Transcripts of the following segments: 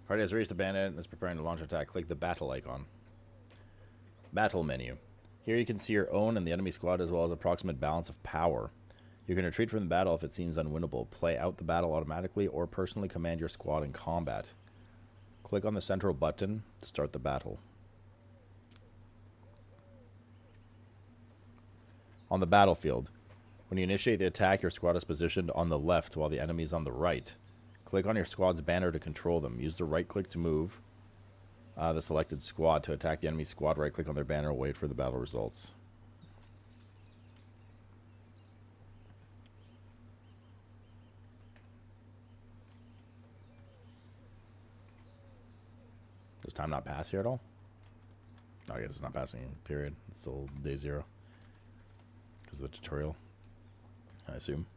Party has reached the bandit and is preparing to launch an attack. Click the battle icon. Battle menu. Here you can see your own and the enemy squad as well as approximate balance of power. You can retreat from the battle if it seems unwinnable. Play out the battle automatically or personally command your squad in combat. Click on the central button to start the battle. On the battlefield. When you initiate the attack, your squad is positioned on the left while the enemy is on the right. Click on your squad's banner to control them. Use the right click to move the selected squad. To attack the enemy squad, right click on their banner and wait for the battle results. Does time not pass here at all? No, I guess it's not passing, period. It's still day 0. Because of the tutorial, I assume.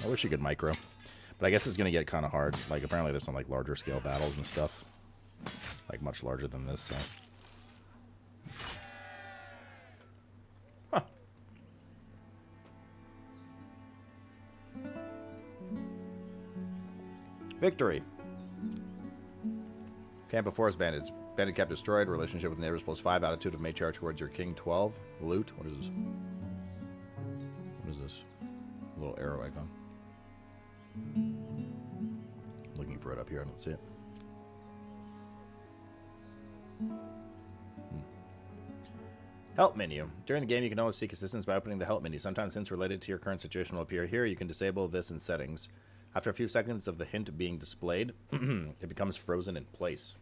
I wish you could micro. But I guess it's going to get kind of hard. Like, apparently there's some, like, larger scale battles and stuff. Like, much larger than this, so... Huh. Victory! Camp of Forest Bandits. Bandit camp destroyed. Relationship with neighbors +5. Attitude of matriarch towards your king 12. Loot. What is this? What is this? A little arrow icon. Looking for it up here. I don't see it. Help menu. During the game, you can always seek assistance by opening the help menu. Sometimes hints related to your current situation will appear here. You can disable this in settings. After a few seconds of the hint being displayed, it becomes frozen in place.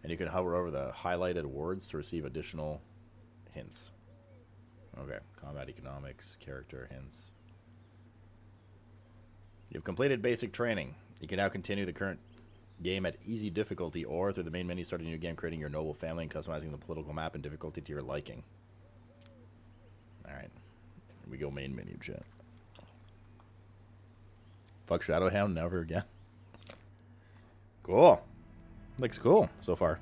And you can hover over the highlighted words to receive additional hints. Okay, combat economics, character hints. You've completed basic training. You can now continue the current game at easy difficulty or through the main menu, start a new game, creating your noble family and customizing the political map and difficulty to your liking. Alright. Here we go, main menu, chat. Fuck Shadowhound, never again. Cool. Looks cool so far.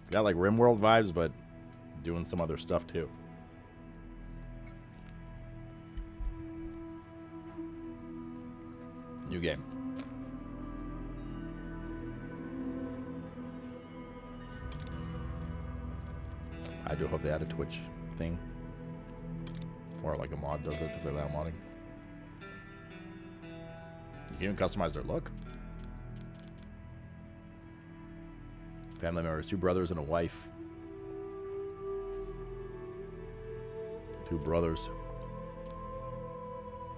It's got like Rimworld vibes, but doing some other stuff too. New game. I do hope they add a Twitch thing. Or like a mod does it if they allow modding. You can even customize their look. Family members, 2 brothers and a wife. 2 brothers.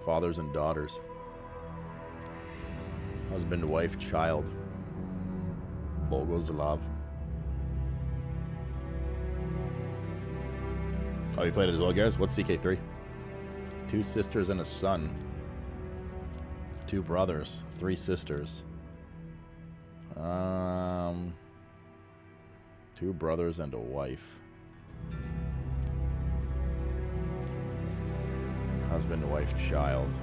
Fathers and daughters. Husband, wife, child. Bogozlav. Oh, you played it as well, guys? What's CK3? 2 sisters and a son. 2 brothers. 3 sisters. 2 brothers and a wife. Husband, wife, child.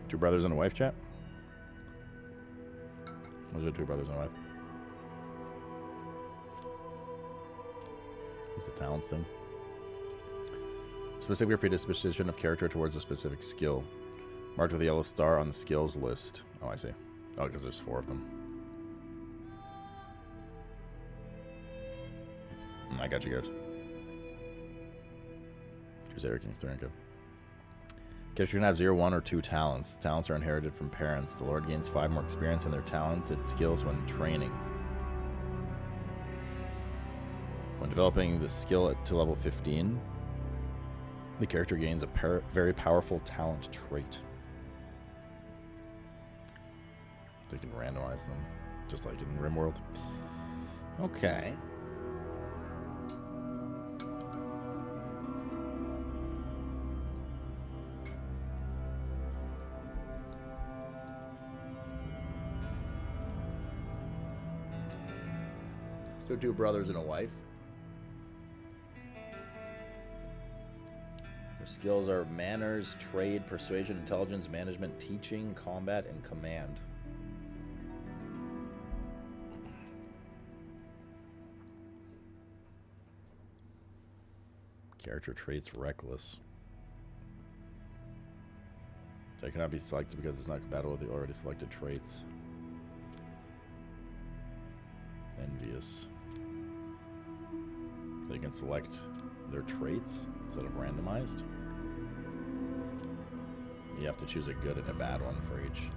Two brothers and a wife, chat? Those are 2 brothers and a wife. What's the talents thing? Specific predisposition of character towards a specific skill. Marked with a yellow star on the skills list. Oh, I see. Oh, because there's 4 of them. I got you guys. Crusader King's Thranka. Character can have 0, 1, or 2 talents. Talents are inherited from parents. The Lord gains 5 more experience in their talents and skills when training. When developing the skill to level 15, the character gains a very powerful talent trait. They can randomize them, just like in Rimworld. Okay. So 2 brothers and a wife. There's Skills are manners, trade, persuasion, intelligence, management, teaching, combat, and command. Character traits reckless. So it cannot be selected because it's not compatible with the already selected traits. Envious. They can select their traits instead of randomized. You have to choose a good and a bad one for each.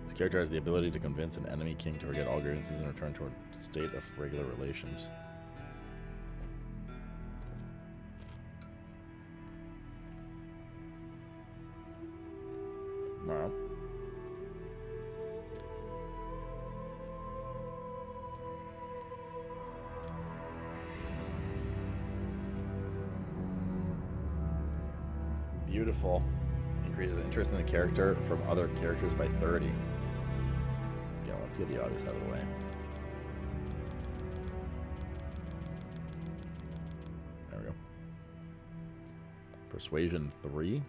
This character has the ability to convince an enemy king to forget all grievances and return to a state of regular relations. Alright. Beautiful. Increases interest in the character from other characters by 30. Yeah, let's get the obvious out of the way. There we go. Persuasion 3.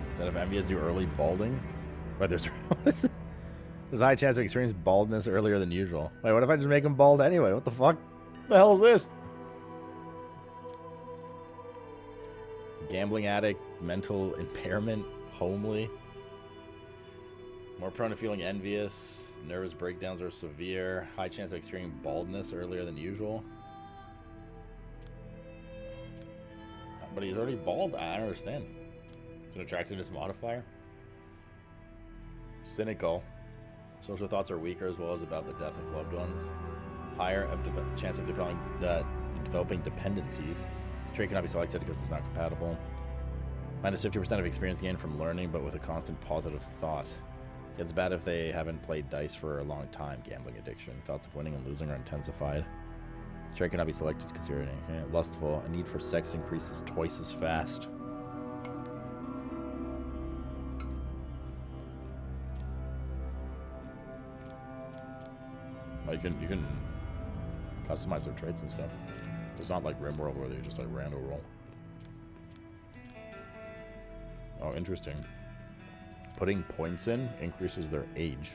Instead of envious, do early balding. But there's there's a high chance of experiencing baldness earlier than usual. Wait, what if I just make him bald anyway? What the fuck? What the hell is this? Gambling addict, mental impairment, homely. More prone to feeling envious. Nervous breakdowns are severe. High chance of experiencing baldness earlier than usual. But he's already bald? I don't understand. It's an attractiveness modifier. Cynical. Social thoughts are weaker as well as about the death of loved ones. Higher chance of developing dependencies. This trait cannot be selected because it's not compatible. Minus 50% of experience gained from learning, but with a constant positive thought. It's bad if they haven't played dice for a long time. Gambling addiction. Thoughts of winning and losing are intensified. This trait cannot be selected because you're lustful. A need for sex increases twice as fast. You can customize their traits and stuff. It's not like Rimworld where they just like rando roll. Oh, interesting. Putting points in increases their age.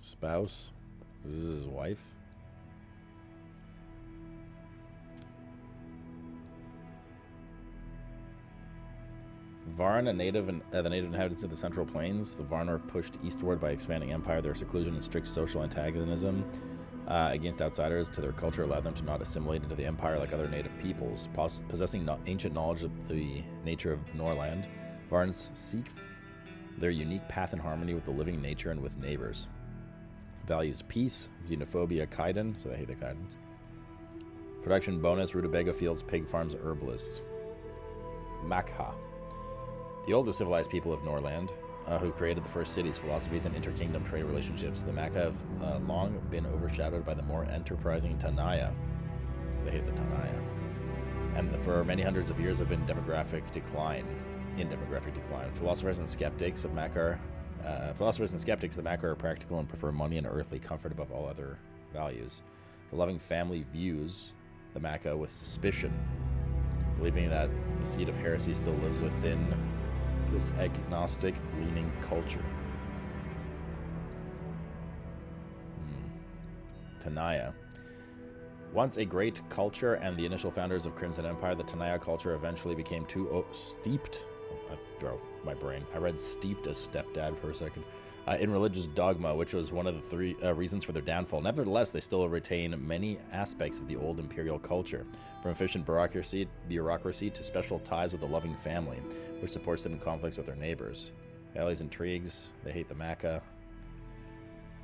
Spouse. This is his wife. Varn, the native inhabitants of the Central Plains. The Varn are pushed eastward by expanding empire. Their seclusion and strict social antagonism against outsiders to their culture allowed them to not assimilate into the empire like other native peoples. Possessing ancient knowledge of the nature of Norland, Varns seek their unique path in harmony with the living nature and with neighbors. Values peace, xenophobia, Kaiden, so they hate the Kaidens. Production bonus, rutabaga fields, pig farms, herbalists. Makha. The oldest civilized people of Norland, who created the first cities, philosophies, and interkingdom trade relationships. The Makha have long been overshadowed by the more enterprising Tanaya. So they hate the Tanaya. And for many hundreds of years have been in demographic decline. Philosophers and skeptics of Makha are practical and prefer money and earthly comfort above all other values. The loving family views the Makha with suspicion, believing that the seed of heresy still lives within this agnostic-leaning culture. Tanaya. Once a great culture and the initial founders of Crimson Empire, the Tanaya culture eventually became too steeped. My brain. I read steeped as stepdad for a second. In religious dogma, which was one of the three reasons for their downfall. Nevertheless, they still retain many aspects of the old imperial culture, from efficient bureaucracy to special ties with the loving family, which supports them in conflicts with their neighbors. Allies intrigues, they hate the Makha.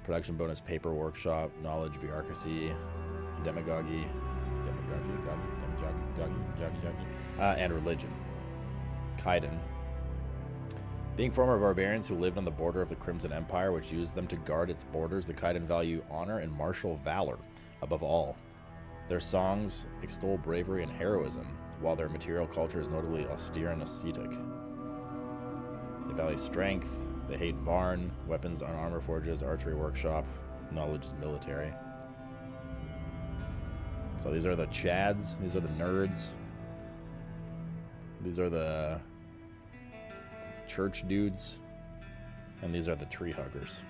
Production bonus, paper workshop, knowledge, bureaucracy, demagogy, and religion. Kaiden. Being former barbarians who lived on the border of the Crimson Empire, which used them to guard its borders, the Kaiden value honor and martial valor. above all. Their songs extol bravery and heroism, while their material culture is notably austere and ascetic. They value strength, they hate Varn, weapons and armor forges, archery workshop, knowledge is military. So these are the Chads, these are the nerds. These are the church dudes. And these are the tree huggers.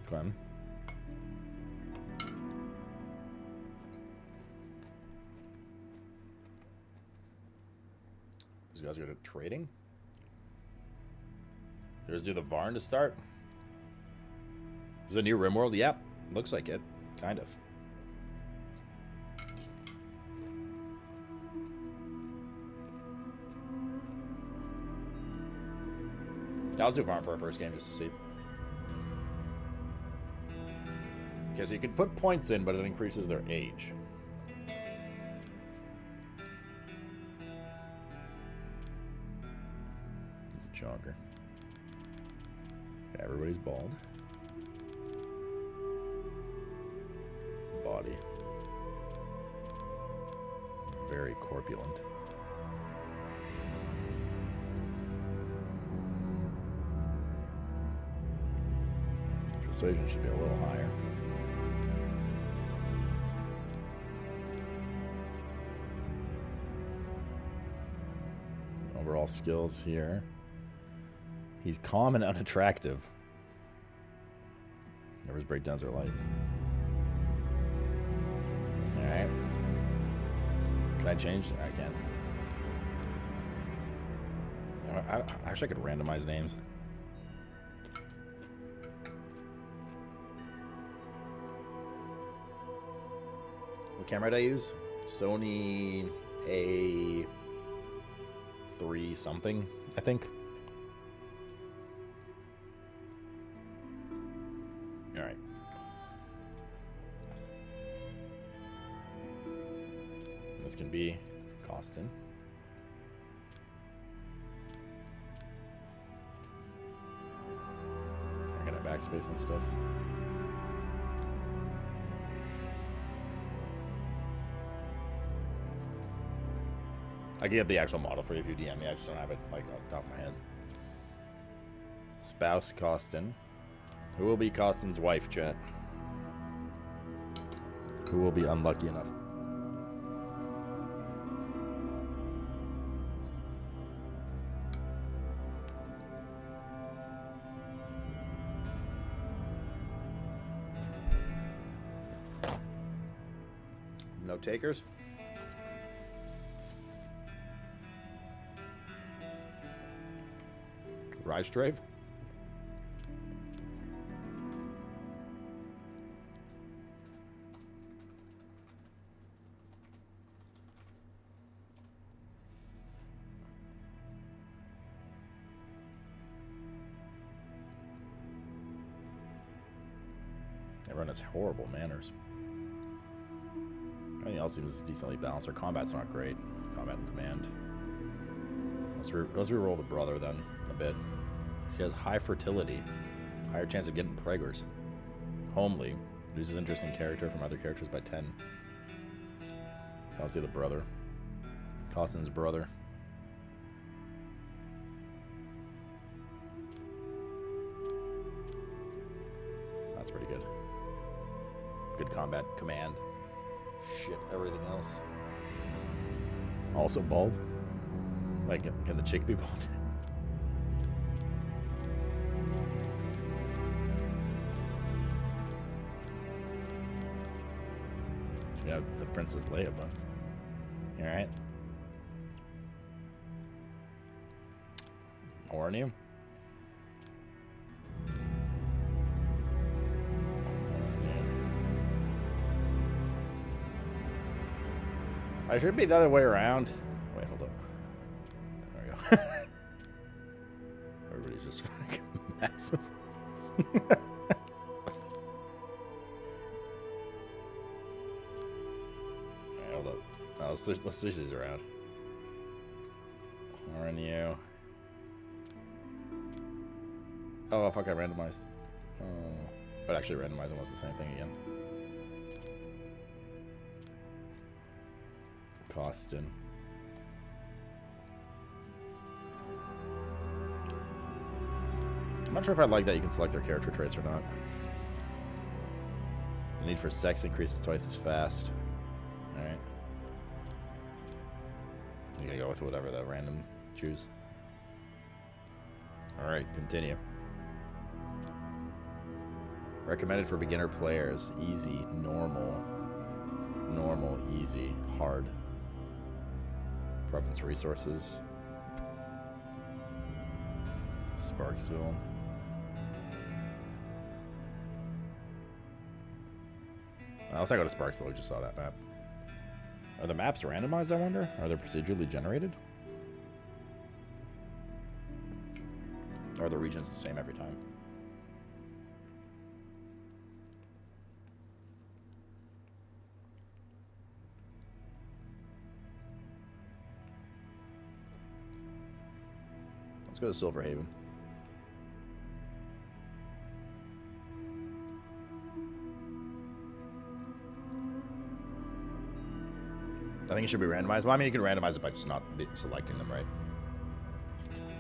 Clem. These guys are good at trading. Let's do the Varn to start. Is it a new Rimworld? Yep. Looks like it. Kind of. Yeah, let's do Varn for our first game just to see. Okay, so you can put points in, but it increases their age. He's a jogger. Okay, everybody's bald. Body. Very corpulent. Persuasion should be a little higher. Overall skills here. He's calm and unattractive. Never his breakdowns are light. Alright. Can I change? I can. I wish I could randomize names. What camera did I use? Sony A3 something, I think. Alright. This can be Costin. I got a backspace and stuff. I can get the actual model for you if you DM me. I just don't have it like off the top of my head. Spouse Costin. Who will be Costin's wife, chat? Who will be unlucky enough? No takers? Rise Drave? Everyone has horrible manners. Everything else seems decently balanced. Our combat's not great. Combat and command. Let's re-roll the brother then a bit. She has high fertility, higher chance of getting preggers. Homely, reduces interest in character from other characters by 10. I'll see the brother. Costin's brother. That's pretty good. Good combat, command. Shit, everything else. Also bald. Like, can the chick be bald? Yeah, the Princess Leia buns. You alright? Warn you? I should be the other way around. Wait, hold up. There we go. Everybody's just fucking massive. Alright, hold up. Oh, let's switch these around. Warn you. Oh, fuck, I randomized. Oh. But actually randomizing was the same thing again. Costin. I'm not sure if I like that you can select their character traits or not. The need for sex increases twice as fast. Alright. You're gonna go with whatever the random choose. Alright, continue. Recommended for beginner players. Easy, normal. Normal, easy, hard. Province resources. Sparksville. Let's not go to Sparksville, we just saw that map. Are the maps randomized, I wonder? Are they procedurally generated? Or are the regions the same every time? Let's go to Silverhaven. I think it should be randomized. Well, I mean, you can randomize it by just not selecting them, right?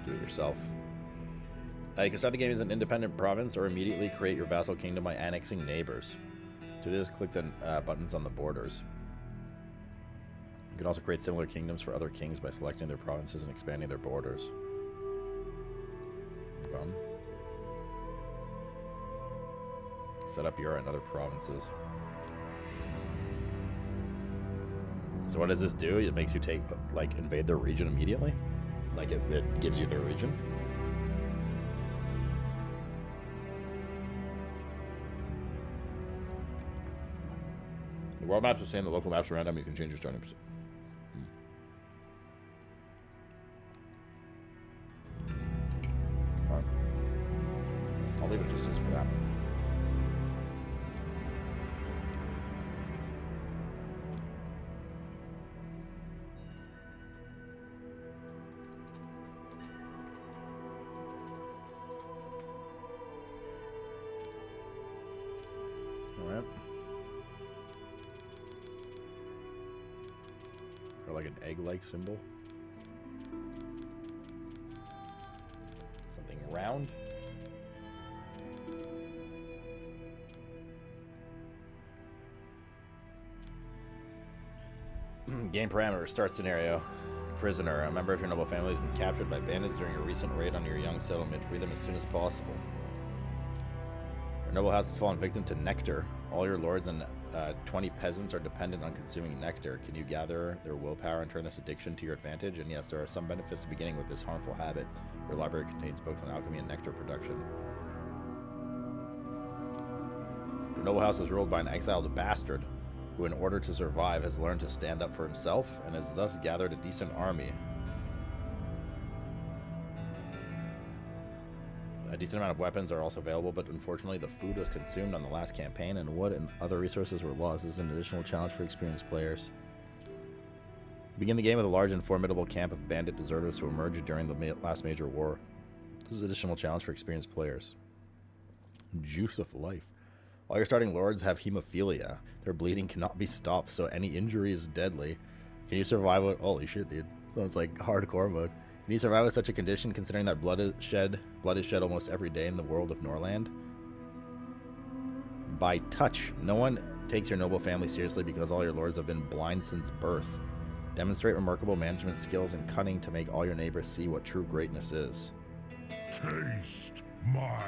Do it yourself. You can start the game as an independent province or immediately create your vassal kingdom by annexing neighbors. To do this, click the buttons on the borders. You can also create similar kingdoms for other kings by selecting their provinces and expanding their borders. Set up your and other provinces. So what does this do? It makes you take, like, invade their region immediately? Like, it gives you their region? The world map's the same, the local map's random, you can change your starting position. I'll leave it just as for that. Alright. Or like an egg-like symbol. Something round. Game parameter, start scenario. Prisoner. A member of your noble family has been captured by bandits during a recent raid on your young settlement. Free them as soon as possible. Your noble house has fallen victim to nectar. All your lords and 20 peasants are dependent on consuming nectar. Can you gather their willpower and turn this addiction to your advantage? And yes, there are some benefits to beginning with this harmful habit. Your library contains books on alchemy and nectar production. Your noble house is ruled by an exiled bastard who, in order to survive, has learned to stand up for himself and has thus gathered a decent army. A decent amount of weapons are also available, but unfortunately the food was consumed on the last campaign and wood and other resources were lost. This is an additional challenge for experienced players. You begin the game with a large and formidable camp of bandit deserters who emerged during the last major war. This is an additional challenge for experienced players. Juice of life. All your starting lords have hemophilia. Their bleeding cannot be stopped, so any injury is deadly. Can you survive with... Holy shit, dude. Sounds like hardcore mode. Can you survive with such a condition, considering that blood is shed almost every day in the world of Norland? By touch. No one takes your noble family seriously because all your lords have been blind since birth. Demonstrate remarkable management skills and cunning to make all your neighbors see what true greatness is. Taste my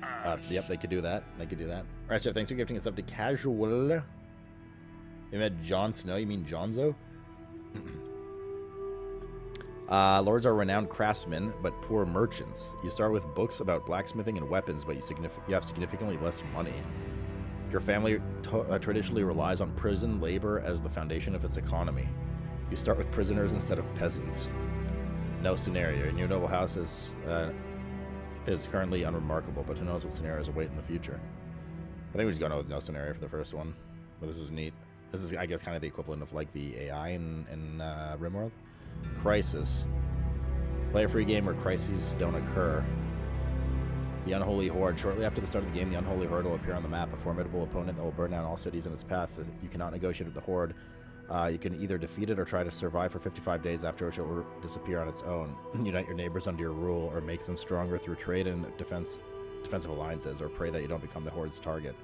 ass. Yep, they could do that. They could do that. Alright, so thanks for gifting us up to casual. You met Jon Snow? You mean Jonzo? Lords are renowned craftsmen, but poor merchants. You start with books about blacksmithing and weapons, but you have significantly less money. Your family traditionally relies on prison labor as the foundation of its economy. You start with prisoners instead of peasants. No scenario. Your new noble house is currently unremarkable, but who knows what scenarios await in the future. I think we're just going with no scenario for the first one, but this is neat. This is, I guess, kind of the equivalent of like the AI in Rimworld. Crisis. Play a free game where crises don't occur. The Unholy Horde. Shortly after the start of the game, the Unholy Horde will appear on the map, a formidable opponent that will burn down all cities in its path. You cannot negotiate with the Horde. You can either defeat it or try to survive for 55 days, after which it will disappear on its own. Unite your neighbors under your rule, or make them stronger through trade and defensive alliances, or pray that you don't become the Horde's target.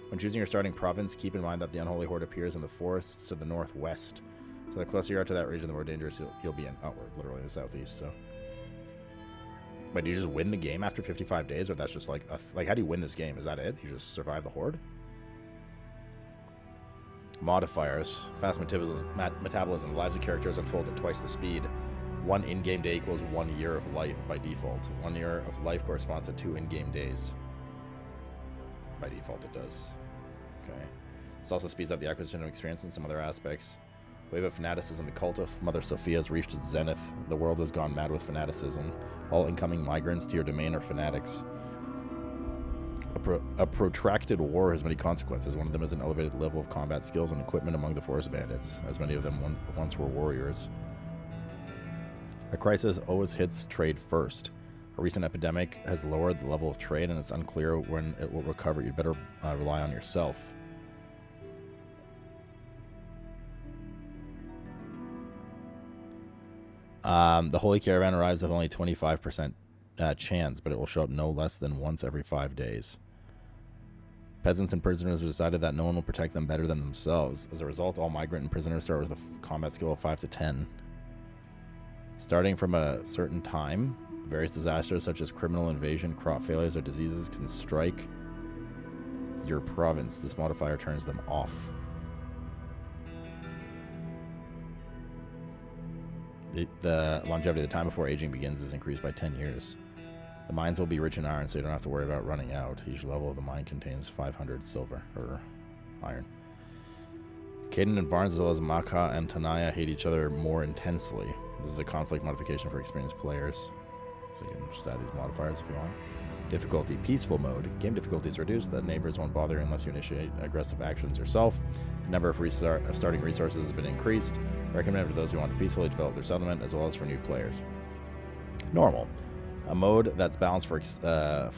When choosing your starting province, keep in mind that the Unholy Horde appears in the forests to the northwest. So the closer you are to that region, the more dangerous you'll be in. Oh, we're literally the southeast, so... Wait, do you just win the game after 55 days, or that's just like... how do you win this game? Is that it? You just survive the Horde? Modifiers. Fast metabolism. Lives of characters unfold at twice the speed. 1 in-game day equals 1 year of life by default. 1 year of life corresponds to 2 in-game days. By default, it does. Okay. This also speeds up the acquisition of experience in some other aspects. Wave of fanaticism. The cult of Mother Sophia has reached its zenith. The world has gone mad with fanaticism. All incoming migrants to your domain are fanatics. A protracted war has many consequences. One of them is an elevated level of combat skills and equipment among the forest bandits, as many of them once were warriors. A crisis always hits trade first. A recent epidemic has lowered the level of trade, and it's unclear when it will recover. You'd better rely on yourself. The Holy Caravan arrives with only 25% chance, but it will show up no less than once every 5 days. Peasants and prisoners have decided that no one will protect them better than themselves. As a result, all migrant and prisoners start with a combat skill of 5 to 10. Starting from a certain time, various disasters such as criminal invasion, crop failures, or diseases can strike your province. This modifier turns them off. The longevity of the time before aging begins is increased by 10 years. The mines will be rich in iron, so you don't have to worry about running out. Each level of the mine contains 500 silver, or iron. Caden and Barnes, as well as Maka and Tanaya, hate each other more intensely. This is a conflict modification for experienced players. So you can just add these modifiers if you want. Difficulty, peaceful mode. Game difficulty is reduced. The neighbors won't bother you unless you initiate aggressive actions yourself. The number of starting resources has been increased. Recommended for those who want to peacefully develop their settlement, as well as for new players. Normal. A mode that's balanced for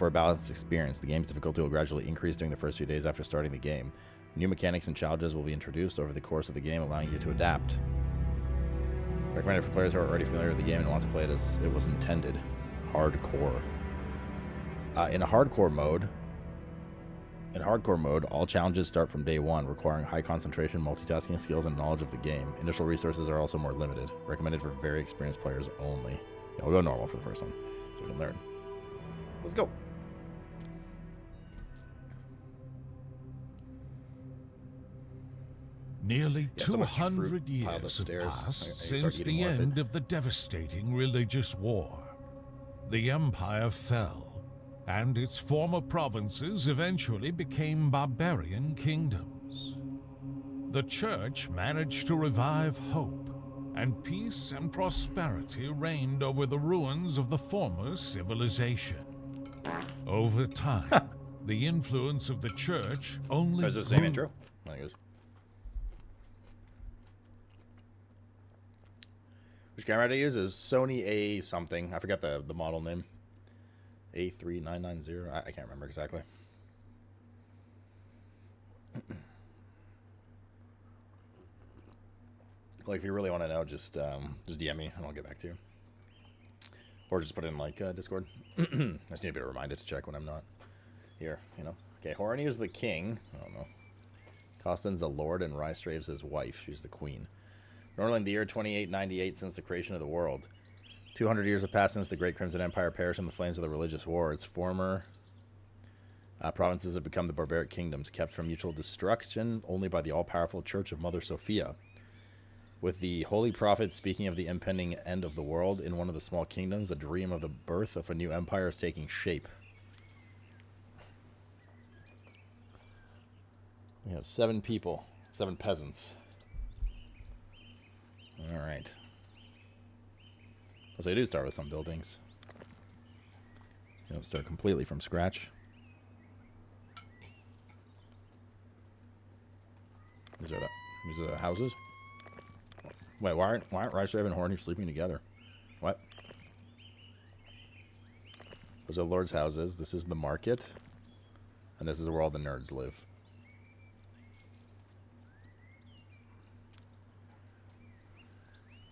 a balanced experience. The game's difficulty will gradually increase during the first few days after starting the game. New mechanics and challenges will be introduced over the course of the game, allowing you to adapt. Recommended for players who are already familiar with the game and want to play it as it was intended. Hardcore. In hardcore mode, all challenges start from day one, requiring high concentration, multitasking skills, and knowledge of the game. Initial resources are also more limited. Recommended for very experienced players only. Yeah, we'll go normal for the first one, so we can learn. Let's go. Nearly 200 years have passed since the end of the devastating religious war. The empire fell, and its former provinces eventually became barbarian kingdoms. The church managed to revive hope, and peace and prosperity reigned over the ruins of the former civilization. Over time, the influence of the church only grew. Is the same intro? I guess. Which camera to use is Sony A something. I forgot the model name. A3990. I can't remember exactly. Like, if you really want to know, just DM me and I'll get back to you. Or just put it in, like, Discord. I just need to be reminded to check when I'm not here, you know. Okay, Horny is the king. I don't know. Costin's the lord and Rystrave's his wife. She's the queen. Norland, the year 2898 since the creation of the world. 200 years have passed since the Great Crimson Empire perished in the flames of the religious war. Its former provinces have become the barbaric kingdoms, kept from mutual destruction only by the all-powerful Church of Mother Sophia. With the holy prophet speaking of the impending end of the world in one of the small kingdoms, a dream of the birth of a new empire is taking shape. We have 7 people, 7 peasants. All right. So I do start with some buildings. You don't start completely from scratch. These are the houses. Wait, why aren't Rystrave and Horny sleeping together? What? Those are lords' houses. This is the market. And this is where all the nerds live.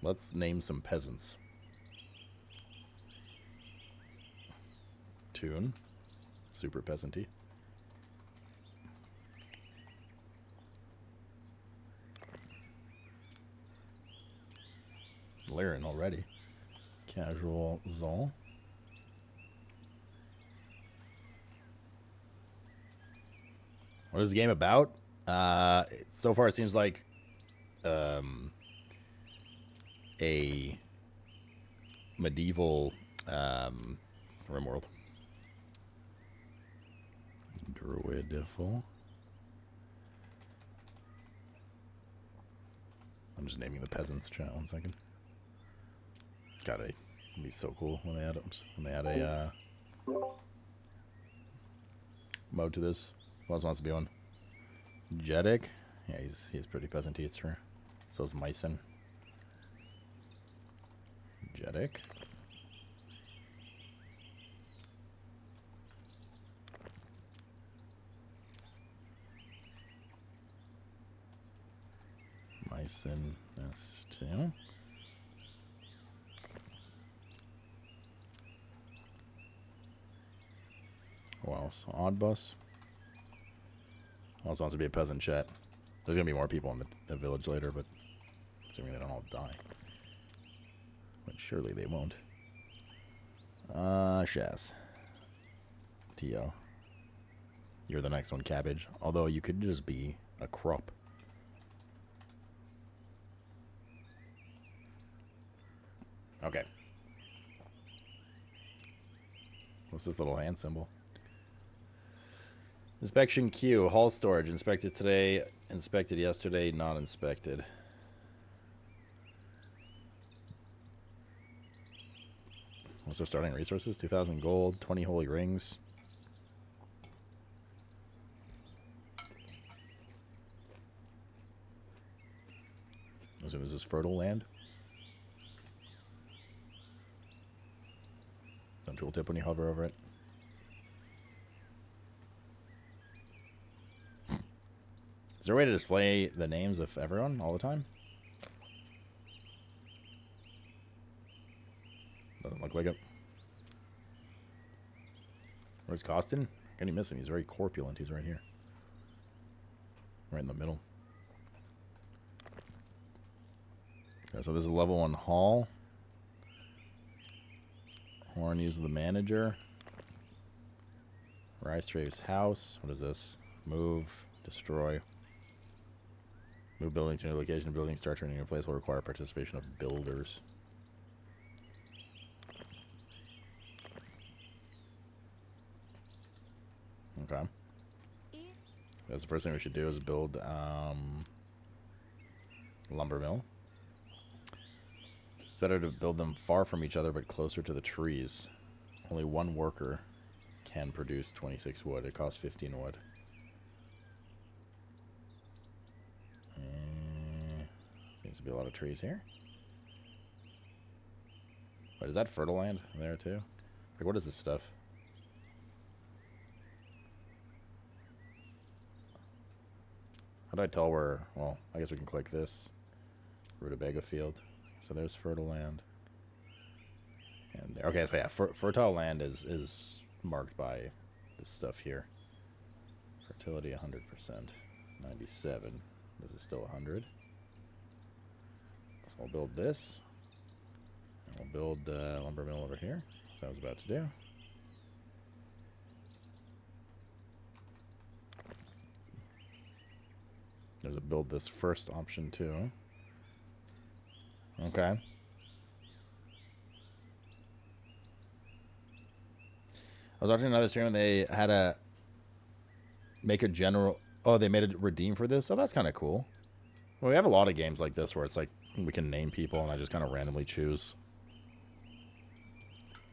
Let's name some peasants. Toon. Super peasanty. Laren already. Casual Zol. What is the game about? So far it seems like a medieval Rimworld. Druidiful. I'm just naming the peasants. Chat 1 second. God, it'd be so cool when they add a mode to this. Who else wants to be one? Jeddick. Yeah, he's pretty peasant-y, it's true. So is Myson. Jeddick. Myson S2. Who else? Oddbus. Who else wants to be a peasant, chat? There's gonna be more people in the village later, but assuming they don't all die. But surely they won't. Shaz. T.O. You're the next one, Cabbage. Although you could just be a crop. Okay. What's this little hand symbol? Inspection queue. Hall storage. Inspected today. Inspected yesterday. Not inspected. What's our starting resources? 2,000 gold. 20 holy rings. I assume this is fertile land. No tooltip when you hover over it. Is there a way to display the names of everyone all the time? Doesn't look like it. Where's Costin? Can you miss him? He's very corpulent. He's right here. Right in the middle. Okay, so this is level 1 hall. Horn uses the manager. Rice Trave's house. What is this? Move. Destroy. Move building to a new location. Building start turning in place will require participation of builders. Okay. That's the first thing we should do is build lumber mill. It's better to build them far from each other but closer to the trees. Only one worker can produce 26 wood. It costs 15 wood. Seems to be a lot of trees here. Wait, is that fertile land there too? Like, what is this stuff? How do I tell where? Well, I guess we can click this. Rutabaga field. So there's fertile land. And there. Okay, so yeah, fertile land is marked by this stuff here. Fertility 100%. 97. This is still 100. So we'll build this. And we'll build lumber mill over here. As I was about to do. There's a build this first option too. Okay. I was watching another stream and they had a make a general. Oh, they made a redeem for this. Oh, that's kind of cool. Well, we have a lot of games like this where it's like we can name people and I just kind of randomly choose.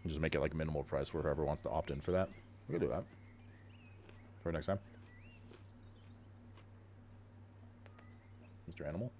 Just make it like minimal price for whoever wants to opt in for that. We can do that for next time. Mr. Animal.